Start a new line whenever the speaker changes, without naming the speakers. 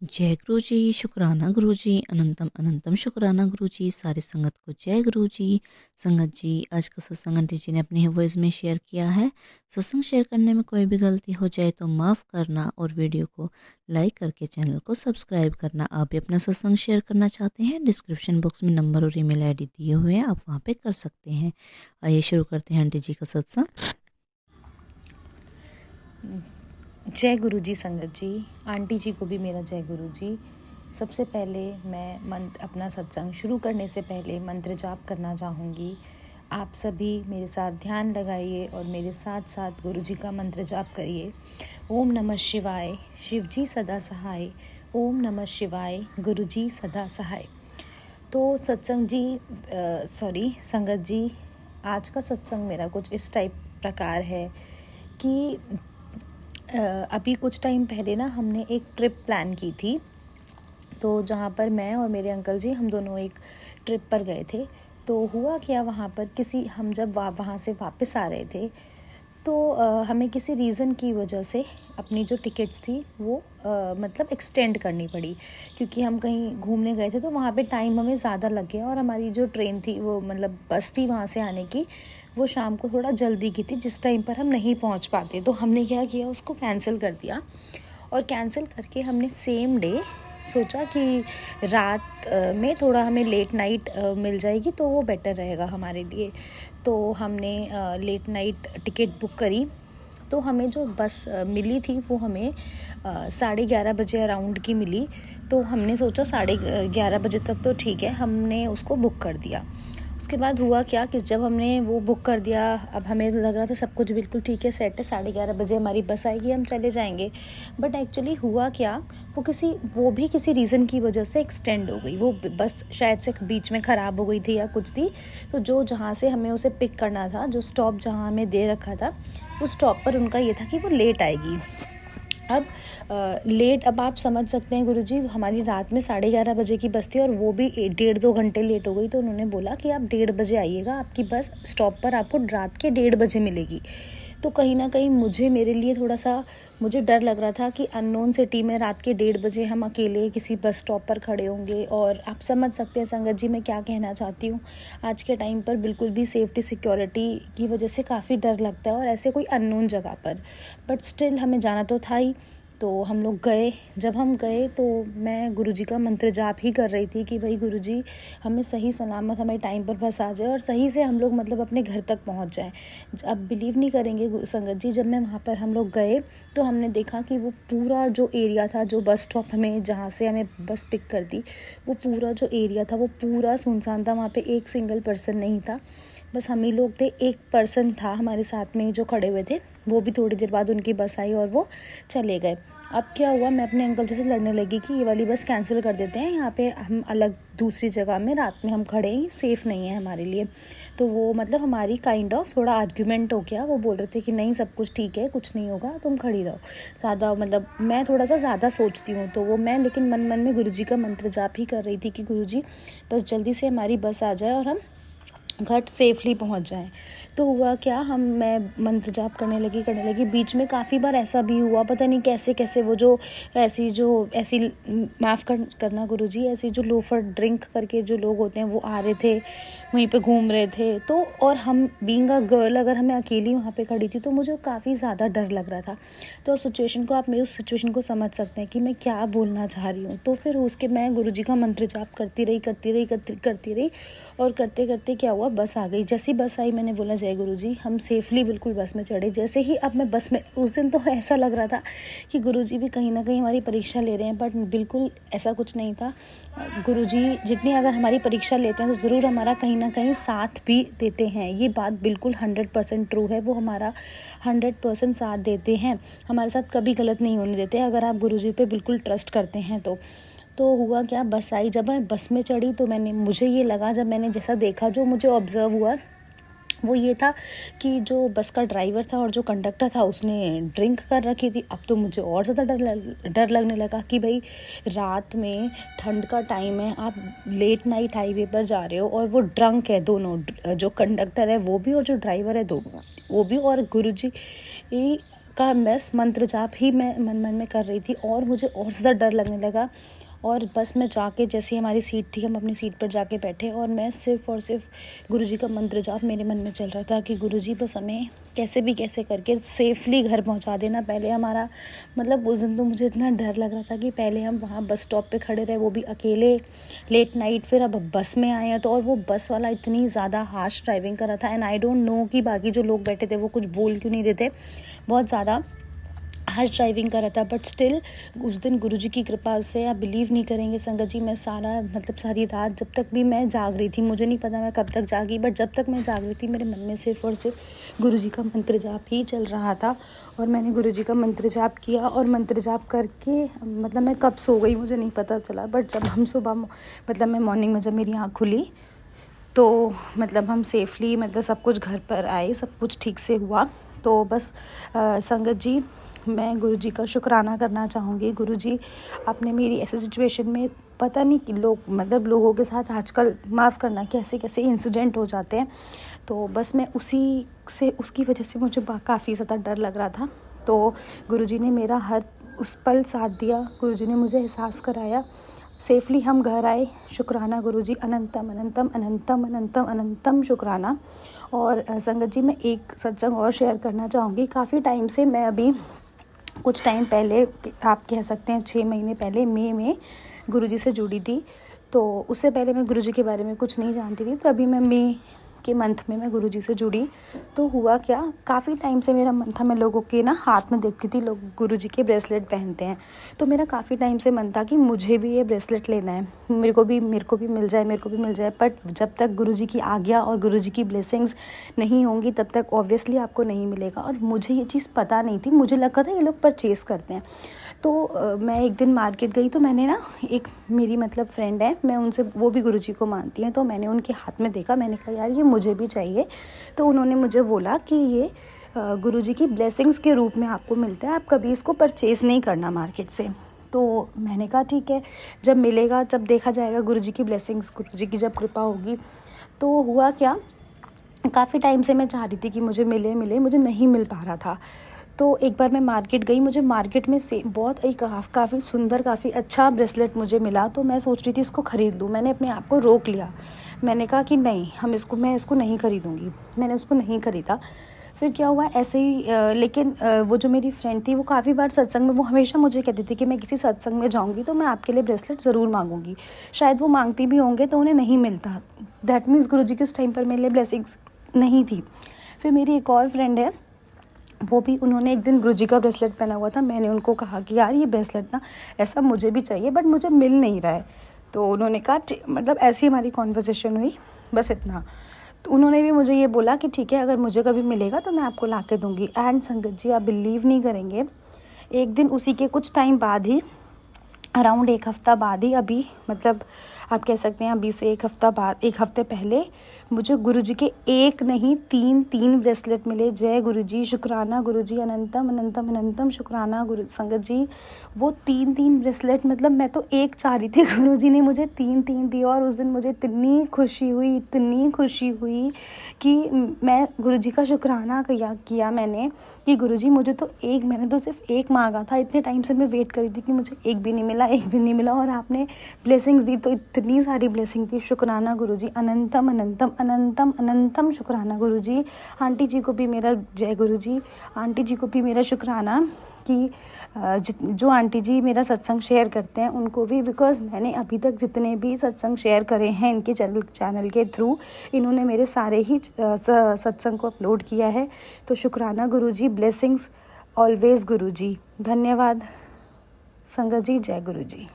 जय गुरु जी, शुक्राना गुरु जी, अनंतम अनंतम शुक्राना गुरु जी। सारी संगत को जय गुरु जी। संगत जी, आज का सत्संग आंटी जी ने अपने वॉइस में शेयर किया है। सत्संग शेयर करने में कोई भी गलती हो जाए तो माफ़ करना और वीडियो को लाइक करके चैनल को सब्सक्राइब करना। आप भी अपना सत्संग शेयर करना चाहते हैं, डिस्क्रिप्शन बॉक्स में नंबर और ईमेल आईडी दिए हुए हैं, आप वहाँ पे कर सकते हैं। आइए शुरू करते हैं आंटी जी का सत्संग।
जय गुरु जी। संगत जी, आंटी जी को भी मेरा जय गुरु जी। सबसे पहले मैं अपना सत्संग शुरू करने से पहले मंत्र जाप करना चाहूँगी। आप सभी मेरे साथ ध्यान लगाइए और मेरे साथ साथ गुरु जी का मंत्र जाप करिए। ओम नमः शिवाय, शिव जी सदा सहाय। ओम नमः शिवाय, गुरु जी सदा सहाय। तो सत्संग जी संगत जी, आज का सत्संग मेरा कुछ इस टाइप प्रकार है कि अभी कुछ टाइम पहले ना हमने एक ट्रिप प्लान की थी, तो जहाँ पर मैं और मेरे अंकल जी हम दोनों एक ट्रिप पर गए थे। तो हुआ क्या, वहाँ पर हम जब वहाँ से वापस आ रहे थे तो हमें किसी रीज़न की वजह से अपनी जो टिकट्स थी वो मतलब एक्सटेंड करनी पड़ी, क्योंकि हम कहीं घूमने गए थे तो वहाँ पे टाइम हमें ज़्यादा लग गया और हमारी जो ट्रेन थी वो मतलब बस थी वहाँ से आने की, वो शाम को थोड़ा जल्दी की थी जिस टाइम पर हम नहीं पहुँच पाते। तो हमने क्या किया, उसको कैंसिल कर दिया और कैंसिल करके हमने सेम डे सोचा कि रात में थोड़ा हमें लेट नाइट मिल जाएगी तो वो बेटर रहेगा हमारे लिए। तो हमने लेट नाइट टिकट बुक करी। तो हमें जो बस मिली थी वो हमें 11:30 बजे अराउंड की मिली। तो हमने सोचा 11:30 बजे तक तो ठीक है, हमने उसको बुक कर दिया। उसके बाद हुआ क्या कि जब हमने वो बुक कर दिया, अब हमें लग रहा था सब कुछ बिल्कुल ठीक है, सेट है, 11:30 बजे हमारी बस आएगी, हम चले जाएंगे। बट एक्चुअली हुआ क्या, वो भी किसी रीज़न की वजह से एक्सटेंड हो गई। वो बस शायद से बीच में ख़राब हो गई थी या कुछ थी। तो जहाँ से हमें उसे पिक करना था, जो स्टॉप जहाँ हमें दे रखा था, उस स्टॉप पर उनका ये था कि वो लेट आएगी। अब आप समझ सकते हैं गुरुजी, हमारी रात में 11:30 बजे की बस थी और वो भी 1.5-2 घंटे लेट हो गई। तो उन्होंने बोला कि आप 1:30 बजे आइएगा, आपकी बस स्टॉप पर आपको रात के 1:30 बजे मिलेगी। तो कहीं ना कहीं मेरे लिए थोड़ा सा मुझे डर लग रहा था कि अननोन सिटी में रात के 1:30 बजे हम अकेले किसी बस स्टॉप पर खड़े होंगे। और आप समझ सकते हैं संगत जी मैं क्या कहना चाहती हूँ। आज के टाइम पर बिल्कुल भी सेफ्टी सिक्योरिटी की वजह से काफ़ी डर लगता है, और ऐसे कोई अननोन जगह पर। बट स्टिल हमें जाना तो था ही। तो हम लोग गए। जब हम गए तो मैं गुरुजी का मंत्र जाप ही कर रही थी कि भाई गुरुजी हमें सही सलामत हमें टाइम पर बस आ जाए और सही से हम लोग मतलब अपने घर तक पहुंच जाएं। अब बिलीव नहीं करेंगे संगत जी, जब मैं वहाँ पर हम लोग गए तो हमने देखा कि वो पूरा जो एरिया था, जो बस स्टॉप हमें जहाँ से हमें बस पिक कर दी, वो पूरा जो एरिया था वो पूरा सुनसान था। वहाँ पे एक सिंगल पर्सन नहीं था, बस हम ही लोग थे। एक पर्सन था हमारे साथ में जो खड़े हुए थे, वो भी थोड़ी देर बाद उनकी बस आई और वो चले गए। अब क्या हुआ, मैं अपने अंकल जी से लड़ने लगी कि ये वाली बस कैंसिल कर देते हैं, यहाँ पे हम अलग दूसरी जगह में रात में हम खड़े हैं, सेफ़ नहीं है हमारे लिए। तो वो मतलब हमारी काइंड ऑफ थोड़ा आर्ग्यूमेंट हो गया। वो बोल रहे थे कि नहीं सब कुछ ठीक है, कुछ नहीं होगा, तुम खड़ी रहो। ज़्यादा मतलब मैं थोड़ा सा ज़्यादा सोचती हूँ तो वो मैं, लेकिन मन मन में गुरुजी का मंत्र जाप ही कर रही थी कि गुरुजी बस जल्दी से हमारी बस आ जाए और हम घर सेफली पहुंच जाएं। तो हुआ क्या, मैं मंत्र जाप करने लगी। बीच में काफ़ी बार ऐसा भी हुआ, पता नहीं कैसे कैसे वो जो ऐसी माफ़ करना गुरुजी, ऐसी जो लोफर ड्रिंक करके जो लोग होते हैं वो आ रहे थे, वहीं पे घूम रहे थे। तो और हम बीइंग अ गर्ल, अगर मैं अकेली वहाँ पे खड़ी थी तो मुझे काफ़ी ज़्यादा डर लग रहा था। तो आप मेरी उस सिचुएशन को समझ सकते हैं कि मैं क्या बोलना चाह रही हूँ। तो फिर उसके मैं गुरुजी का मंत्र जाप करती रही और करते करते क्या हुआ, बस आ गई। जैसी बस आई मैंने बोला जय गुरुजी, हम सेफली बिल्कुल बस में चढ़े। जैसे ही अब मैं बस में, उस दिन तो ऐसा लग रहा था कि गुरुजी भी कहीं ना कहीं हमारी परीक्षा ले रहे हैं, बट बिल्कुल ऐसा कुछ नहीं था। गुरुजी जितनी अगर हमारी परीक्षा लेते हैं तो ज़रूर हमारा कहीं ना कहीं साथ भी देते हैं। ये बात बिल्कुल 100% ट्रू है। वो हमारा 100% साथ देते हैं, हमारे साथ कभी गलत नहीं होने देते अगर आप गुरुजी पे बिल्कुल ट्रस्ट करते हैं तो हुआ क्या, बस आई। जब मैं बस में चढ़ी तो मुझे ये लगा, जब मैंने जैसा देखा, जो मुझे ऑब्ज़र्व हुआ वो ये था कि जो बस का ड्राइवर था और जो कंडक्टर था उसने ड्रिंक कर रखी थी। अब तो मुझे और ज़्यादा डर लगने लगा कि भाई रात में ठंड का टाइम है, आप लेट नाइट हाईवे पर जा रहे हो और वो ड्रंक है दोनों, जो कंडक्टर है वो भी और जो ड्राइवर है दोनों वो भी। और गुरुजी का बस मंत्र जाप ही मैं मन मन में कर रही थी और मुझे और ज़्यादा डर लगने लगा। और बस मैं जाके, जैसे हमारी सीट थी, हम अपनी सीट पर जाके बैठे और मैं सिर्फ़ और सिर्फ गुरुजी का मंत्र जाप मेरे मन में चल रहा था कि गुरुजी बस हमें कैसे भी कैसे करके सेफ़ली घर पहुंचा देना। पहले हमारा मतलब उस दिन तो मुझे इतना डर लग रहा था कि पहले हम वहाँ बस स्टॉप पे खड़े रहे, वो भी अकेले, लेट नाइट, फिर अब बस में आए हैं तो, और वो बस वाला इतनी ज़्यादा हार्श ड्राइविंग कर रहा था। एंड आई डोंट नो कि बाकी जो लोग बैठे थे वो कुछ बोल क्यों नहीं रहे थे, बहुत ज़्यादा हार्श ड्राइविंग कर रहा था। बट स्टिल उस दिन गुरुजी की कृपा से, आप बिलीव नहीं करेंगे संगत जी, मैं सारी रात जब तक भी मैं जाग रही थी, मुझे नहीं पता मैं कब तक जागी, बट जब तक मैं जाग रही थी मेरे मन में सिर्फ़ और सिर्फ गुरुजी का मंत्र जाप ही चल रहा था। और मैंने गुरुजी का मंत्र जाप किया और मंत्र जाप करके मतलब मैं कब सो गई मुझे नहीं पता चला। बट जब हम सुबह मतलब मैं मॉर्निंग में जब मेरी आँख खुली तो मतलब हम सेफ़ली मतलब सब कुछ घर पर आए, सब कुछ ठीक से हुआ। तो बस संगत जी, मैं गुरुजी का शुक्राना करना चाहूँगी। गुरुजी, आपने मेरी ऐसी सिचुएशन में, पता नहीं कि लोगों के साथ आजकल, माफ़ करना, कैसे कैसे इंसिडेंट हो जाते हैं। तो बस मैं उसकी वजह से मुझे काफ़ी ज़्यादा डर लग रहा था। तो गुरुजी ने मेरा हर उस पल साथ दिया, गुरुजी ने मुझे एहसास कराया। सेफ़ली हम घर आए। शुक्राना गुरुजी, अनंतम अनंतम अनंतम अनंतम अनंतम शुक्राना। और संगत जी, मैं एक सत्संग और शेयर करना चाहूँगी। काफ़ी टाइम से मैं अभी कुछ टाइम पहले, आप कह सकते हैं 6 महीने पहले, मई में गुरुजी से जुड़ी थी। तो उससे पहले मैं गुरुजी के बारे में कुछ नहीं जानती थी। तो अभी मैं मई के मंथ में मैं गुरुजी से जुड़ी। तो हुआ क्या, काफ़ी टाइम से मेरा मन था, मैं लोगों के ना हाथ में देखती थी लोग गुरुजी के ब्रेसलेट पहनते हैं, तो मेरा काफ़ी टाइम से मन था कि मुझे भी ये ब्रेसलेट लेना है, मेरे को भी मिल जाए। बट जब तक गुरुजी की आज्ञा और गुरुजी की ब्लेसिंग्स नहीं होंगी तब तक ऑब्वियसली आपको नहीं मिलेगा। और मुझे ये चीज़ पता नहीं थी, मुझे लगा था ये लोग परचेज़ करते हैं। तो मैं एक दिन मार्केट गई तो मैंने ना, एक मेरी मतलब फ्रेंड है, मैं उनसे, वो भी गुरुजी को मानती हैं, तो मैंने उनके हाथ में देखा, मैंने कहा यार ये मुझे भी चाहिए। तो उन्होंने मुझे बोला कि ये गुरुजी की ब्लेसिंग्स के रूप में आपको मिलता है, आप कभी इसको परचेज़ नहीं करना मार्केट से। तो मैंने कहा ठीक है, जब मिलेगा जब देखा जाएगा, गुरुजी की ब्लेसिंग्स, गुरुजी की जब कृपा होगी। तो हुआ क्या, काफ़ी टाइम से मैं चाह रही थी कि मुझे मिले, मुझे नहीं मिल पा रहा था। तो एक बार मैं मार्केट गई, मुझे मार्केट में से बहुत एक काफ़ी सुंदर, काफ़ी अच्छा ब्रेसलेट मुझे मिला। तो मैं सोच रही थी इसको ख़रीद लूँ, मैंने अपने आप को रोक लिया। मैंने कहा कि नहीं, मैं इसको नहीं ख़रीदूँगी। मैंने उसको नहीं ख़रीदा। फिर क्या हुआ, ऐसे ही लेकिन वो जो मेरी फ्रेंड थी वो काफ़ी बार सत्संग में, वो हमेशा मुझे कहती थी कि मैं किसी सत्संग में जाऊँगी तो मैं आपके लिए ब्रेसलेट ज़रूर मांगूंगी। शायद वो मांगती भी होंगे तो उन्हें नहीं मिलता, दैट मीन्स गुरुजी के उस टाइम पर मेरे लिए ब्लेसिंग्स नहीं थी। फिर मेरी एक और फ्रेंड है, वो भी, उन्होंने एक दिन गुरुजी का ब्रेसलेट पहना हुआ था। मैंने उनको कहा कि यार ये ब्रेसलेट ना ऐसा मुझे भी चाहिए बट मुझे मिल नहीं रहा है। तो उन्होंने कहा, मतलब ऐसी हमारी कॉन्वर्सेशन हुई, बस इतना। तो उन्होंने भी मुझे ये बोला कि ठीक है, अगर मुझे कभी मिलेगा तो मैं आपको ला के दूँगी। एंड संगत जी, आप बिलीव नहीं करेंगे, एक दिन उसी के कुछ टाइम बाद ही, अराउंड 1 हफ़्ता बाद ही, अभी मतलब आप कह सकते हैं अभी से 1 हफ़्ते पहले, मुझे गुरुजी के एक नहीं 3 ब्रेसलेट मिले। जय गुरुजी, शुक्राना गुरुजी, अनंतम अनंतम अनंतम शुक्राना गुरु। संगत जी, वो 3 ब्रेसलेट, मतलब मैं तो एक चाह रही थी, गुरुजी ने मुझे 3 दिए। और उस दिन मुझे इतनी खुशी हुई कि मैं गुरुजी का शुक्राना किया मैंने कि गुरुजी मुझे तो मैंने तो सिर्फ एक मांगा था, इतने टाइम से मैं वेट कर रही थी कि मुझे एक भी नहीं मिला और आपने ब्लेसिंग्स दी, तो इतनी सारी ब्लेसिंग थी। शुक्राना गुरुजी, अनंतम अनंतम अनंतम अनंतम शुक्राना गुरुजी। आंटी जी को भी मेरा जय गुरुजी, आंटी जी को भी मेरा शुक्राना कि जो आंटी जी मेरा सत्संग शेयर करते हैं उनको भी, बिकॉज़ मैंने अभी तक जितने भी सत्संग शेयर करे हैं इनके चैनल के थ्रू, इन्होंने मेरे सारे ही सत्संग को अपलोड किया है। तो शुक्राना गुरुजी, ब्लेसिंग्स ऑलवेज गुरुजी। धन्यवाद संगत जी, जय गुरुजी।